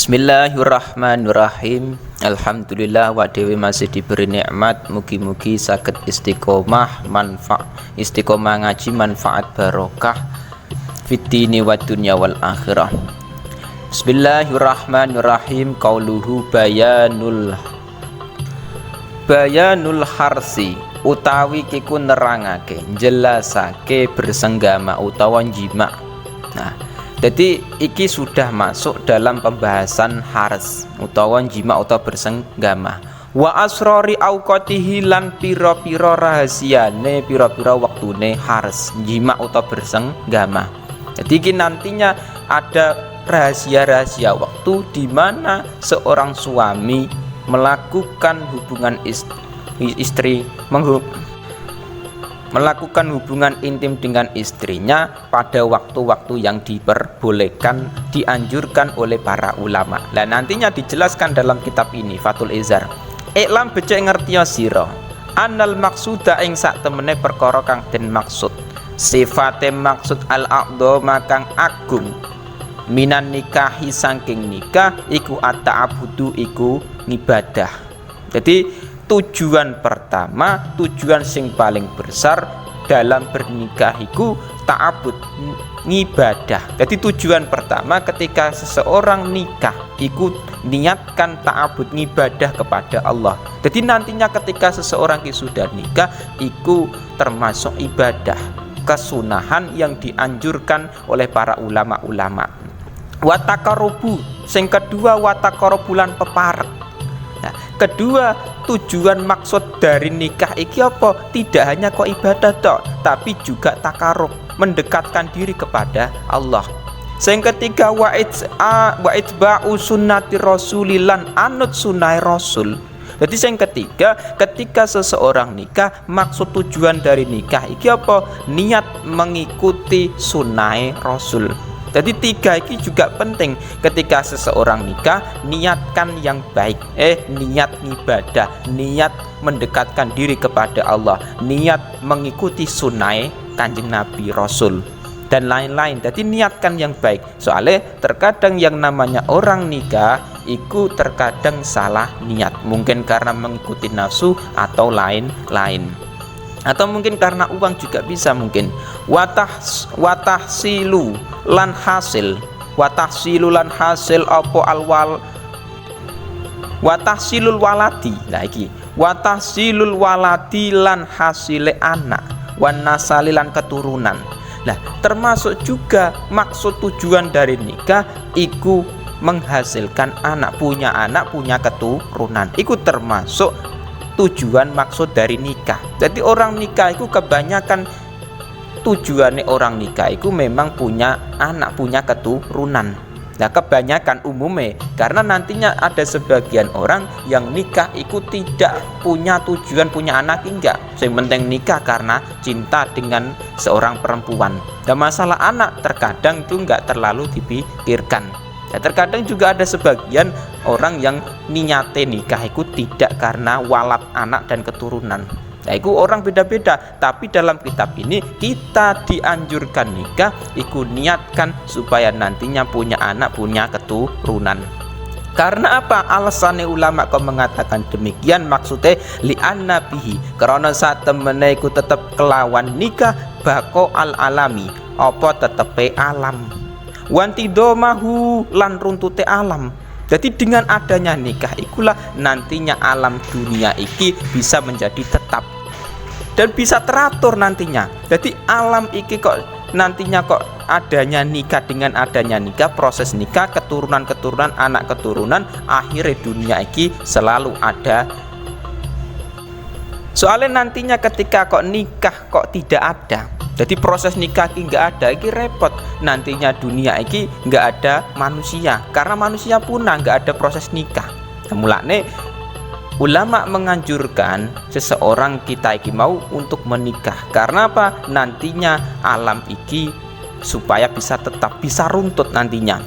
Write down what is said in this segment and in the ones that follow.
Bismillahirrahmanirrahim. Alhamdulillah wa dewi masih diberi nikmat, mugi-mugi saged istiqomah ngaji manfaat barokah fid dini wad dunya wal akhirah. Bismillahirrahmanirrahim. Qauluhu bayanul harsi utawi kiku nerangake jelasake bersenggama utawa jima. Nah, jadi iki sudah masuk dalam pembahasan hars utawa jima utawa bersenggama. Wa asrori auqatihi lan pira-pira rahasiane pira-pira waktune hars jima utawa bersenggama. Jadi iki nantinya ada rahasia-rahasia waktu di mana seorang suami melakukan hubungan melakukan hubungan intim dengan istrinya pada waktu-waktu yang diperbolehkan, dianjurkan oleh para ulama. Nah, nantinya dijelaskan dalam kitab ini Fathul Izar. Iklam becik ngertiya sira annal maksuda ing sak temene perkara kang den maksud sifate maksud al-aqdha kang agung minan nikahi saking nikah iku at-ta'abudu iku ngibadah. Jadi tujuan pertama, tujuan sing paling besar dalam bernikah iku ta'abud, ngibadah. Jadi tujuan pertama ketika seseorang nikah iku niatkan ta'abud, ngibadah kepada Allah. Jadi nantinya ketika seseorang sudah nikah iku termasuk ibadah, kesunahan yang dianjurkan oleh para ulama-ulama. Wa taqarrubu, sing kedua wa taqarrubulan peparek. Nah, kedua tujuan maksud dari nikah iki apa? Tidak hanya kok ibadah tok, tapi juga takarub, mendekatkan diri kepada Allah. Yang ketiga wa itba'u sunnati rasulilan anut sunai rasul. Jadi yang ketiga, ketika seseorang nikah, maksud tujuan dari nikah iki apa? Niat mengikuti sunai rasul. Jadi tiga ini juga penting ketika seseorang nikah, niatkan yang baik, niat ibadah, niat mendekatkan diri kepada Allah, niat mengikuti sunnah Kanjeng Nabi Rasul dan lain-lain. Jadi niatkan yang baik. Soalnya terkadang yang namanya orang nikah itu terkadang salah niat, mungkin karena mengikuti nafsu atau lain-lain. Atau mungkin karena uang juga bisa mungkin. Watahsilu lan hasil apa alwal watahsilul waladi. Nah iki watahsilul waladi lan hasile anak wan nasali lan keturunan. Nah termasuk juga maksud tujuan dari nikah iku menghasilkan anak, punya keturunan. Iku termasuk tujuan maksud dari nikah. Jadi orang nikah itu kebanyakan tujuannya orang nikah itu memang punya anak, punya keturunan. Nah kebanyakan umumnya karena nantinya ada sebagian orang yang nikah itu tidak punya tujuan punya anak, enggak. Yang penting nikah karena cinta dengan seorang perempuan. Dan masalah anak terkadang itu enggak terlalu dipikirkan. Ya, terkadang juga ada sebagian orang yang niate nikah itu tidak karena walad anak dan keturunan. Nah, itu orang beda-beda. Tapi dalam kitab ini kita dianjurkan nikah, itu niatkan supaya nantinya punya anak, punya keturunan. Karena apa? Alasannya ulama kok mengatakan demikian, maksudnya li'anna bihi, karena saat temene iku tetap kelawan nikah bako al-alami, apa tetepe alam. Wanti domahu lan runtute alam. Jadi dengan adanya nikah ikulah nantinya alam dunia iki bisa menjadi tetap dan bisa teratur nantinya. Jadi alam iki kok nantinya kok adanya nikah, dengan adanya nikah, proses nikah, keturunan, anak keturunan, akhirnya dunia iki selalu ada. Soalnya nantinya ketika kok nikah kok tidak ada, jadi proses nikah ini nggak ada, ini repot. Nantinya dunia ini nggak ada manusia, karena manusia punah, nggak ada proses nikah. Mulane ulama menganjurkan seseorang kita ini mau untuk menikah. Karena apa? Nantinya alam ini supaya bisa tetap, bisa runtut nantinya.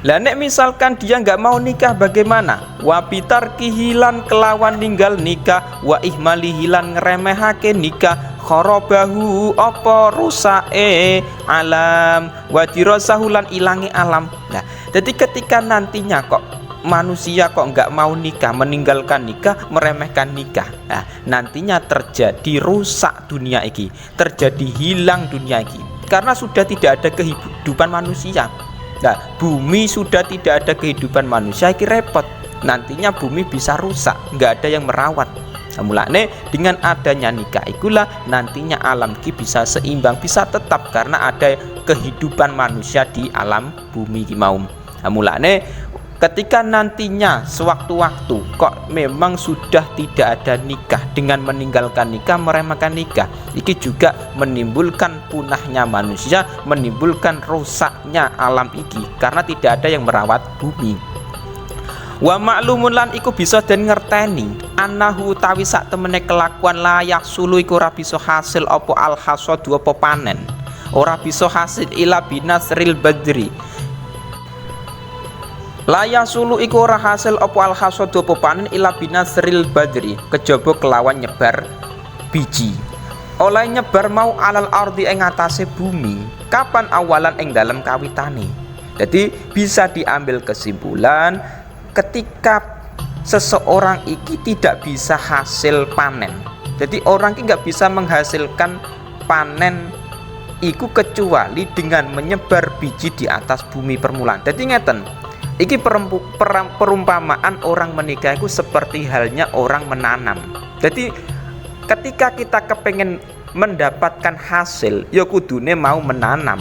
Lah nek misalkan dia nggak mau nikah bagaimana? Wa bitarki hilan kelawan ninggal nikah, wa ihmali hilan ngeremehake nikah, kharabahu apa rusae alam, wa dirasahu lan ilangi alam. Nah, Jadi ketika nantinya kok manusia kok nggak mau nikah, meninggalkan nikah, meremehkan nikah, nah, nantinya terjadi rusak dunia ini, terjadi hilang dunia ini, karena sudah tidak ada kehidupan manusia. Nah, bumi sudah tidak ada kehidupan manusia, ini repot. Nantinya bumi bisa rusak, nggak ada yang merawat. Nah, mulane dengan adanya nikah itulah nantinya alam ki bisa seimbang, bisa tetap karena ada kehidupan manusia di alam bumi ki mau. Nah, mulane ketika nantinya sewaktu-waktu kok memang sudah tidak ada nikah, dengan meninggalkan nikah, meremehkan nikah, ini juga menimbulkan punahnya manusia, menimbulkan rusaknya alam ini karena tidak ada yang merawat bumi. Wa ma'lumun lan iku bisa den ngerteni annahu tawi sak temene kelakuan layak sulu iku ora bisa hasil apa al hasadu apa panen, ora bisa hasil ila binasril badri. Layak sulu iku ora hasil apa al hasadu apa panen ila binasril badri, kejaba kelawan nyebar biji. Oleh nyebar mau alal ardi ing atase bumi kapan awalan ing dalam kawitane. Jadi bisa diambil kesimpulan ketika seseorang iki tidak bisa hasil panen. Jadi orang ini nggak bisa menghasilkan panen iku kecuali dengan menyebar biji di atas bumi permulaan. Jadi ngeten, iki perumpamaan orang menikah itu seperti halnya orang menanam. Jadi ketika kita kepengen mendapatkan hasil, ya kudune mau menanam.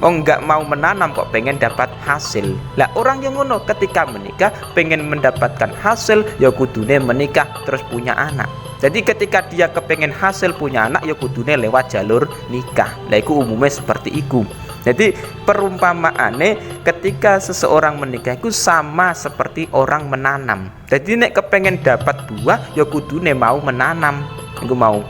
Oh, nggak mau menanam kok pengen dapat hasil. Lah orang yang ngono ketika menikah pengen mendapatkan hasil, ya kudune menikah terus punya anak. Jadi ketika dia kepengen hasil punya anak, ya kudune lewat jalur nikah. Lah iku umumnya seperti itu. Jadi perumpamaane ketika seseorang menikah itu sama seperti orang menanam. Jadi nek kepengen dapat buah, ya kudune mau menanam. Iku mau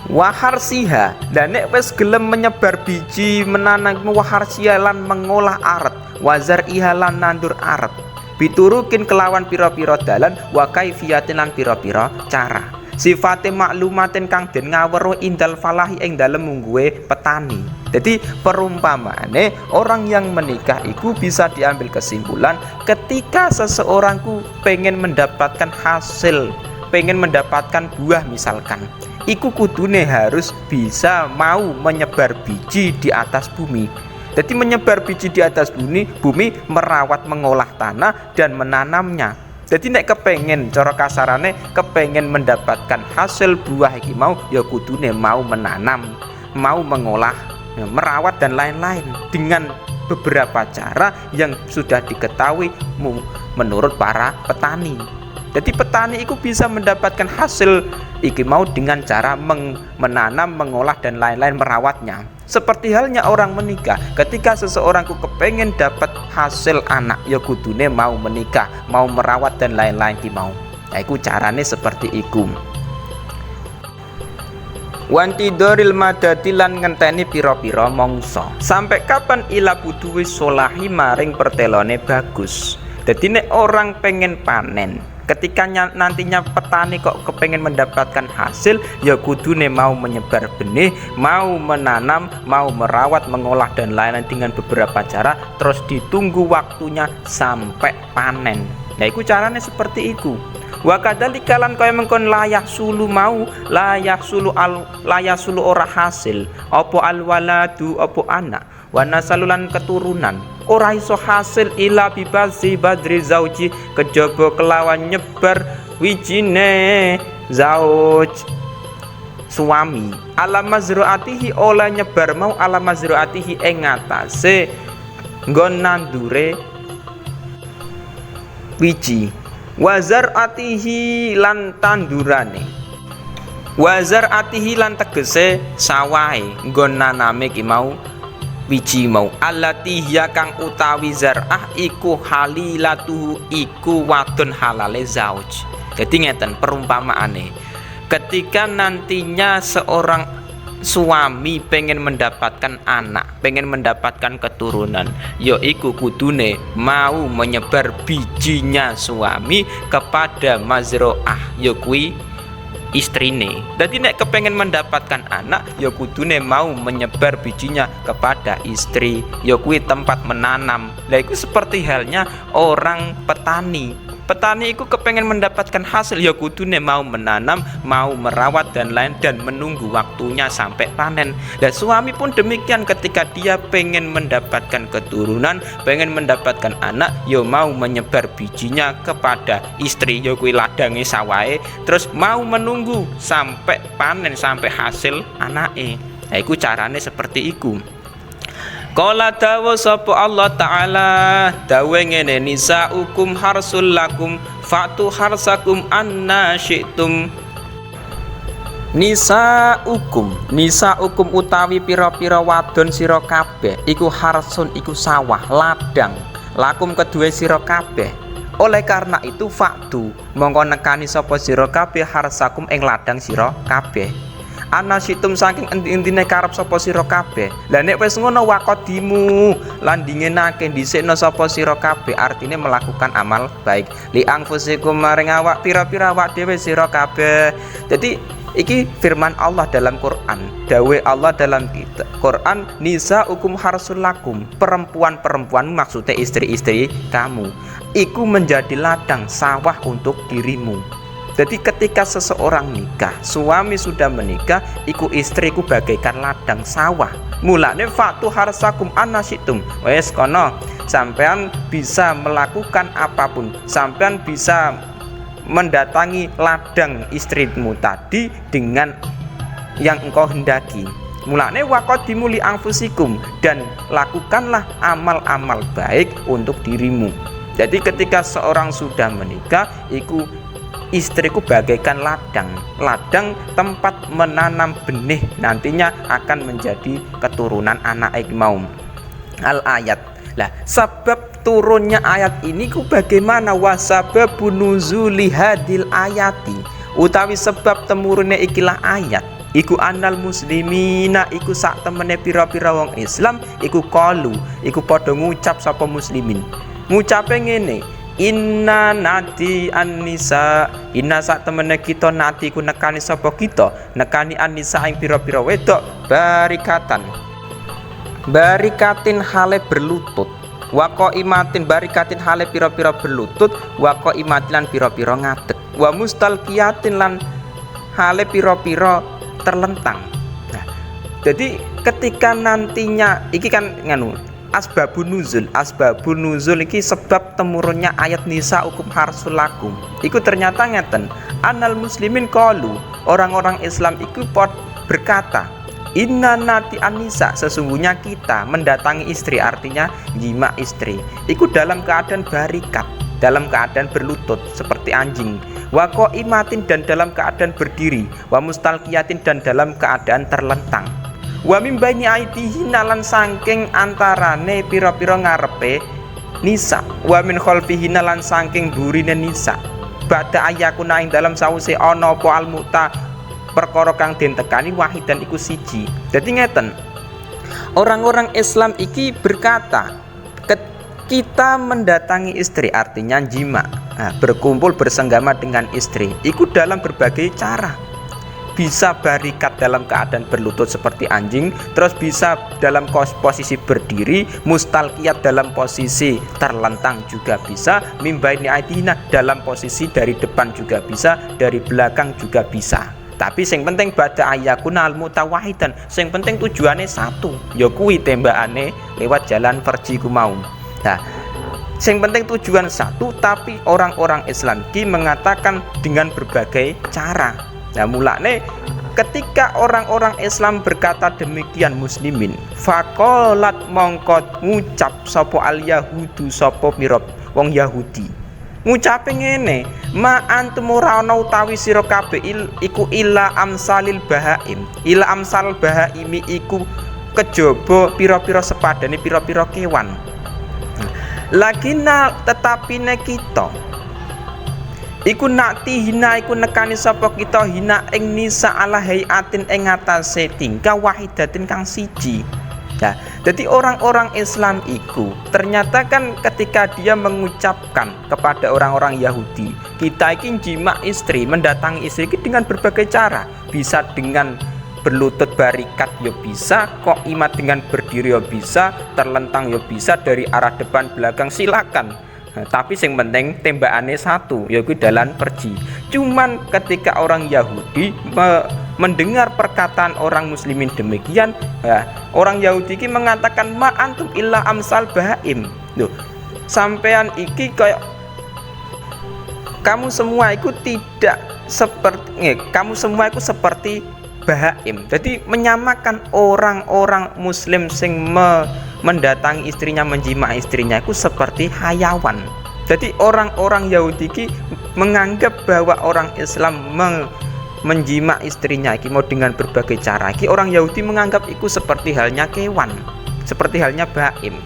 waharsiha, dan nek wis gelem menyebar biji, menanam waharsiha lan mengolah aret, wazar ihalan nandur aret, biturukin kelawan pira-pira dalan, wa kaifiyatin lan pira-pira cara, sifate maklumatin kang den ngawero indal falahi ing dalem mungguhe petani. Jadi perumpamaane orang yang menikah itu bisa diambil kesimpulan ketika seseorang ku pengen mendapatkan hasil, pengen mendapatkan buah misalkan, iku kudune harus bisa mau menyebar biji di atas bumi. Jadi menyebar biji di atas bumi merawat, mengolah tanah dan menanamnya. Jadi nek kepengen cara kasarane kepengen mendapatkan hasil buah iki mau, ya kudune mau menanam, mau mengolah, merawat dan lain-lain dengan beberapa cara yang sudah diketahui menurut para petani. Jadi petani itu bisa mendapatkan hasil iki mau dengan cara menanam, mengolah dan lain-lain, merawatnya. Seperti halnya orang menikah, ketika seseorang ku kepengen dapat hasil anak, ya kudune mau menikah, mau merawat dan lain-lain ki mau. Nah, iku carane seperti iku. Wanti doril madati lan ngenteni pira-pira mongso. Sampai kapan ila kudu wis solahi maring pertelone bagus. Jadi nek orang pengen panen, ketika nantinya petani kok kepengen mendapatkan hasil, ya kudune mau menyebar benih, mau menanam, mau merawat, mengolah dan lain-lain dengan beberapa cara, terus ditunggu waktunya sampai panen. Nah itu caranya seperti itu. Wa kadzalika lan kaya mengkon layak sulu mau, layak sulu ora hasil, apa alwaladu apa anak, wa nasalulan keturunan, ora iso hasil ila bibasi badri zauji, kejaba kelawan nyebar wijine zauj suami, ala mazruatihi ola nyebar mau ala mazruatihi ing ngatasé nggon nandure wiji, wazar atihi lan tandurane, wazar atihi lan tegese sawahe nggon naname ki mau wiji mau, allati hiya kang utawi zar'ah iku halilatuhu iku wadon halale zauj. Jadi ngeten perumpamaane, ketika nantinya seorang suami pengen mendapatkan anak, pengen mendapatkan keturunan, yaiku kudune mau menyebar bijinya suami kepada mazro'ah, yakui istrine. Jadi nek kepengen mendapatkan anak ya kudune mau menyebar bijinya kepada istri, ya kuwi tempat menanam. Lah iku seperti halnya orang petani. Petani itu kepengen mendapatkan hasil ya kudune mau menanam, mau merawat dan lain, dan menunggu waktunya sampai panen. Dan suami pun demikian, ketika dia pengen mendapatkan keturunan, pengen mendapatkan anak, ya mau menyebar bijinya kepada istri, ya kuwi ladange sawahe, terus mau menunggu sampai panen, sampai hasil anake. Nah iku carane seperti iku. Qala dawa sapa Allah Ta'ala, dawe ngene, nisaukum harsul lakum fa'tu harsakum anna syi'tum. Nisaukum utawi pira-pira wadon sira kabeh iku harsun, iku sawah, ladang, lakum kedue sira kabeh. Oleh karena itu faktu mongko nekani sapa sira kabeh harsakum ing ladang sira kabeh. Anasitum saking endi-endine karep sapa sira kabeh. Lah nek wis ngono waqadimu lan dingenake dhisikno sapa sira kabeh, artine melakukan amal baik. Li anfusikum maring awak pira-pira awak dhewe sira kabeh. Jadi iki firman Allah dalam Quran. Dawe Allah dalam Quran, nisaukum harsul lakum. Perempuan-perempuan maksudnya istri-istri kamu. Iku menjadi ladang sawah untuk dirimu. Jadi ketika seseorang nikah, suami sudah menikah, iku istriku bagaikan ladang sawah. Mulane fatu harsakum anasitum. Wes kono, sampean bisa melakukan apapun, sampean bisa mendatangi ladang istrimu tadi dengan yang engkau hendaki. Mulane waqadimu li anfusikum, dan lakukanlah amal-amal baik untuk dirimu. Jadi ketika seorang sudah menikah, iku istriku bagaikan ladang tempat menanam benih, nantinya akan menjadi keturunan anak mau. Al-ayat. Lah, sebab turunnya ayat ini ku bagaimana? Wasababun nuzuli hadil ayati, utawi sebab temurune ikilah ayat iku anal muslimina, iku sak temene pira-pira wong Islam iku qalu, iku padha ngucap sapa muslimin. Ngucape ngene, inna nati an-nisa, inna sak temene kita nati ku nekani sapa kita, nekani an-nisa ing pira-pira wedok barikatin hale berlutut, waqo imatin barikatin hale pira-pira berlutut, waqo imatilan pira-pira ngadeg, wa mustalqiyatin lan hale pira-pira terlentang. Nah, jadi ketika nantinya iki kan nganu asbabun nuzul iki sebab temurunnya ayat nisaukum harsul lakum. Iku ternyata ngeten, anal muslimin qalu, orang-orang Islam iku berkata, inna nati an-nisa, sesungguhnya kita mendatangi istri, artinya jima istri, iku dalam keadaan barikat, dalam keadaan berlutut seperti anjing, wa qaimatin dan dalam keadaan berdiri, wa mustalqiyatin dan dalam keadaan terlentang, wa mim baini aidihinna lan saking antarane pira-pira ngarepe nisa, wa min khalfihinna lan saking burine nisa, ba'da ayakuna ing dalam sause ana apa almuta perkara kang den tekani wahidan iku siji. Dadi ngeten, orang-orang Islam iki berkata, kita mendatangi istri, artinya jima, berkumpul bersenggama dengan istri, iku dalam berbagai cara. Bisa barikat dalam keadaan berlutut seperti anjing, terus bisa dalam posisi berdiri, mustalqiyat dalam posisi terlentang juga bisa, mimbaini aidina dalam posisi dari depan juga bisa, dari belakang juga bisa. Tapi sing penting bada ayakuna al mutawahidan, sing penting tujuannya satu, ya kuwi tembakane lewat jalan farji ku mau. Nah, sing penting tujuan satu, tapi orang-orang Islam ki mengatakan dengan berbagai cara. Nah, mulane ketika orang-orang Islam berkata demikian muslimin, faqalat mongko ngucap sapa al yahudu, sapa mirab wong Yahudi, ngucape ngene, ma antum ora ana utawi sira kabeh iku illa amsalil bahaim, illa amsal bahaimi iku kejaba pira-pira sepadane pira-pira kewan. Lakina tetapine kita iku nakti hina, iku nekani sapa kita hina ing nisa ala hayatin ing atase tingkah wahidatin kang siji. Nah, jadi orang-orang Islam itu ternyata kan ketika dia mengucapkan kepada orang-orang Yahudi, kita ingin jima istri, mendatangi istri dengan berbagai cara, bisa dengan berlutut barikat yo bisa, kok imat dengan berdiri yo bisa, terlentang yo bisa, dari arah depan belakang silakan. Nah, tapi yang penting tembakannya satu, yaitu dalam pergi. Cuman ketika orang Yahudi mendengar perkataan orang muslimin demikian, ya, orang Yahudi ini mengatakan ma antum illa amsal bahaim. Loh, sampean iki kayak kamu semua itu tidak seperti kamu semua itu seperti bahaim. Jadi menyamakan orang-orang muslim sing mendatangi istrinya, menjima istrinya itu seperti hayawan. Jadi orang-orang Yahudi ini menganggap bahwa orang Islam menjima istrinya iki mau dengan berbagai cara. Iki orang Yahudi menganggap itu seperti halnya kewan, seperti halnya baim.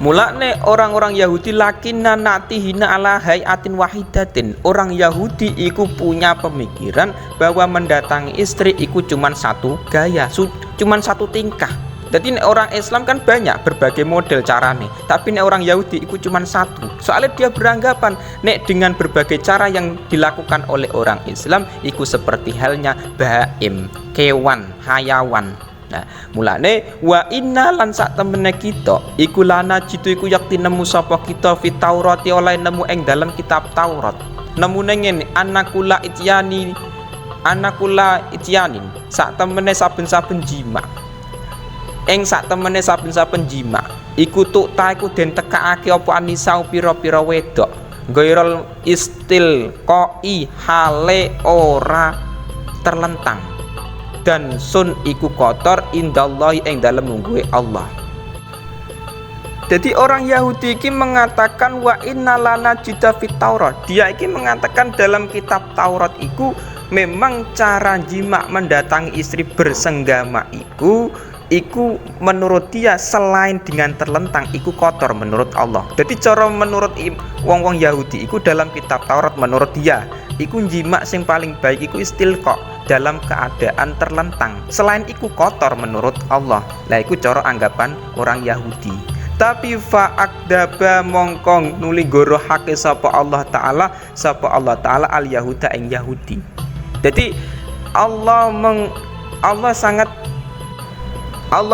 Mulane orang-orang Yahudi lakinna natihina ala hayatin wahidatin. Orang Yahudi iku punya pemikiran bahwa mendatangi istri iku cuman satu gaya, cuman satu tingkah. Jadi orang Islam kan banyak berbagai model carane, tapi orang Yahudi itu cuma satu. Soalnya dia beranggapan nek dengan berbagai cara yang dilakukan oleh orang Islam itu seperti halnya baim, kewan, hayawan. Nah, mulane wa inna lan sak temene kita iku lana jitu iku yakti nemu sapa kita fit Taurati oleh nemu ing dalam kitab Taurat. Nemune ngene anakula ityanin sak temene saben-saben jima. Ing sak temene saben-saben jima iku tukta iku den tekakake apa anisa pira-pira wedok gairul istil qoi hale ora terlentang dan sun iku kotor indallahi ing dalem mungguhe Allah. Jadi orang Yahudi ini mengatakan wa innalana jida fit Taurat. Dia ini mengatakan dalam kitab Taurat itu memang cara jima mendatangi istri bersenggama iku menurut dia selain dengan terlentang iku kotor menurut Allah. Jadi cara menurut wong-wong Yahudi iku dalam kitab Taurat menurut dia iku jima sing paling baik iku istilqa dalam keadaan terlentang. Selain iku kotor menurut Allah. Lah iku cara anggapan orang Yahudi. Tapi fa'akdaba mongkong nuli gorohake sapa Allah Ta'ala al Yahuda ing Yahudi. Jadi Allah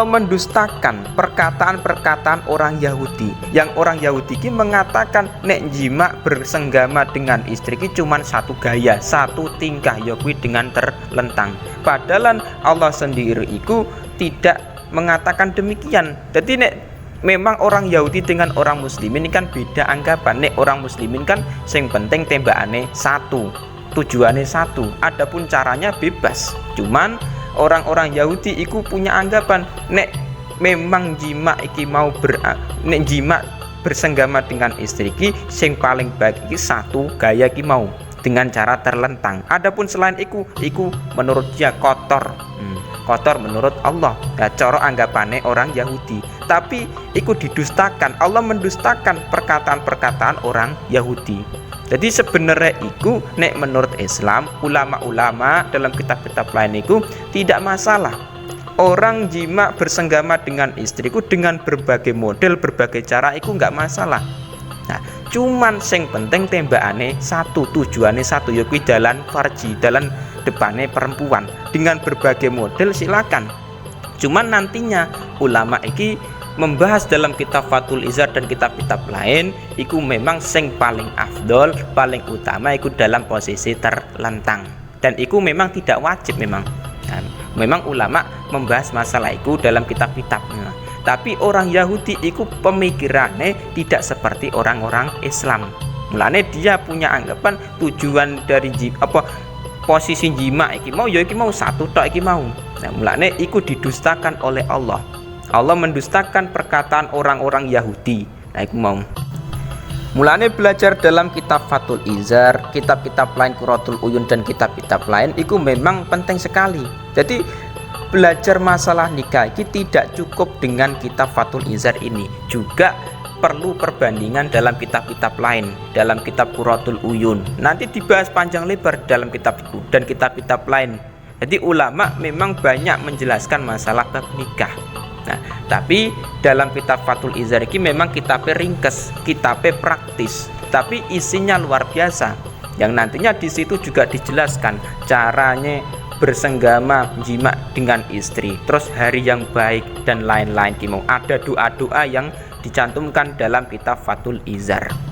mendustakan perkataan-perkataan orang Yahudi. Yang orang Yahudi ini mengatakan nek jima bersenggama dengan istri ini cuma satu gaya, satu tingkah, yakni dengan terlentang. Padahal Allah sendiri itu tidak mengatakan demikian. Jadi nek memang orang Yahudi dengan orang Muslimin ini kan beda anggapan. Nek orang Muslimin kan sing penting tembakane satu, tujuannya satu. Adapun caranya bebas. Cuman orang-orang Yahudi iku punya anggapan nek memang jima iki mau nek jima bersenggama dengan istri iki sing paling baik iki satu gaya iki mau dengan cara terlentang. Adapun selain iku menurut dia kotor. Kotor menurut Allah. Ya cara anggapannya orang Yahudi. Tapi iku didustakan. Allah mendustakan perkataan-perkataan orang Yahudi. Jadi sebenarnya itu nek menurut Islam, ulama-ulama dalam kitab-kitab lain itu tidak masalah. Orang jima bersenggama dengan istriku dengan berbagai model, berbagai cara itu nggak masalah. Nah, cuman sing penting tembakane satu, tujuannya satu, yaitu dalan farji, dalan depannya perempuan. Dengan berbagai model silakan. Cuman nantinya ulama iki membahas dalam kitab Fathul Izar dan kitab-kitab lain iku memang sing paling afdol, paling utama iku dalam posisi terlentang, dan iku memang tidak wajib memang. Dan memang ulama membahas masalah iku dalam kitab-kitabnya. Tapi orang Yahudi iku pemikirannya tidak seperti orang-orang Islam. Mulane dia punya anggapan tujuan dari posisi jima iki mau satu tok iki mau. Nah, mulane iku didustakan oleh Allah. Allah mendustakan perkataan orang-orang Yahudi. Nah, itu mau. Mulane belajar dalam kitab Fathul Izar, kitab-kitab lain Qurratul Uyun dan kitab-kitab lain itu memang penting sekali. Jadi belajar masalah nikah ini tidak cukup dengan kitab Fathul Izar ini. Juga perlu perbandingan dalam kitab-kitab lain, dalam kitab Qurratul Uyun. Nanti dibahas panjang lebar dalam kitab itu dan kitab-kitab lain. Jadi ulama memang banyak menjelaskan masalah bab nikah. Nah, Tapi dalam kitab Fathul Izar ini memang kitabnya ringkes, kitabnya praktis, tapi isinya luar biasa. Yang nantinya di situ juga dijelaskan caranya bersenggama jima dengan istri, terus hari yang baik dan lain-lain. Ada doa-doa yang dicantumkan dalam kitab Fathul Izar.